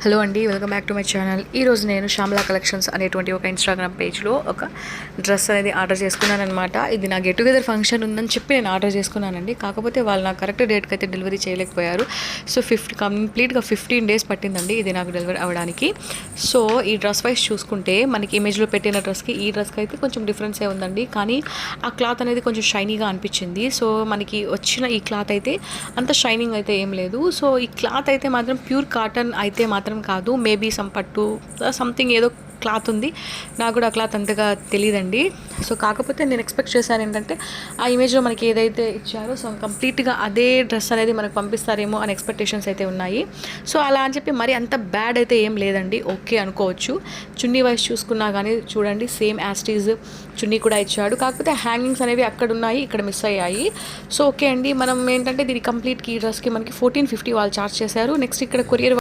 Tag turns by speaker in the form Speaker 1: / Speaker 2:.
Speaker 1: Hello అండి, welcome back to my channel. ఈరోజు నేను శ్యామలా కలెక్షన్స్ అనేటువంటి ఒక ఇన్స్టాగ్రామ్ పేజ్లో ఒక డ్రెస్ అనేది ఆర్డర్ చేసుకున్నాను అనమాట. ఇది నా గెట్ టుగెదర్ ఫంక్షన్ ఉందని చెప్పి నేను ఆర్డర్ చేసుకున్నానండి. కాకపోతే వాళ్ళు నాకు కరెక్ట్ డేట్కి అయితే డెలివరీ చేయలేకపోయారు. సో కంప్లీట్గా 15 డేస్ పట్టిందండి ఇది నాకు డెలివరీ అవ్వడానికి. సో ఈ డ్రెస్ వైజ్ చూసుకుంటే మనకి ఇమేజ్లో పెట్టిన డ్రెస్కి ఈ డ్రెస్కి అయితే కొంచెం డిఫరెన్సే ఉందండి. కానీ ఆ క్లాత్ అనేది కొంచెం షైనీగా అనిపించింది. సో మనకి వచ్చిన ఈ క్లాత్ అయితే అంత షైనింగ్ అయితే ఏం లేదు. సో ఈ క్లాత్ అయితే మాత్రం ప్యూర్ కాటన్ అయితే మాత్రం కాదు, మేబీ పట్టు సంథింగ్ ఏదో క్లాత్ ఉంది. నాకు కూడా ఆ క్లాత్ అంతగా తెలియదండి. సో కాకపోతే నేను ఎక్స్పెక్ట్ చేశాను ఏంటంటే ఆ ఇమేజ్లో మనకి ఏదైతే ఇచ్చారో సో కంప్లీట్గా అదే డ్రెస్ అనేది మనకు పంపిస్తారేమో అని ఎక్స్పెక్టేషన్స్ అయితే ఉన్నాయి. సో అలా అని చెప్పి మరి అంత బ్యాడ్ అయితే ఏం లేదండి, ఓకే అనుకోవచ్చు. చున్నీ వైజ్ చూసుకున్నా కానీ చూడండి సేమ్ యాస్టీజ్ చున్నీ కూడా ఇచ్చాడు. కాకపోతే హ్యాంగింగ్స్ అనేవి అక్కడ ఉన్నాయి, ఇక్కడ మిస్ అయ్యాయి. సో ఓకే అండి, మనం ఏంటంటే దీని కంప్లీట్కి ఈ డ్రెస్కి మనకి 1450 వాళ్ళు చార్జ్ చేశారు. నెక్స్ట్ ఇక్కడ కొరియర్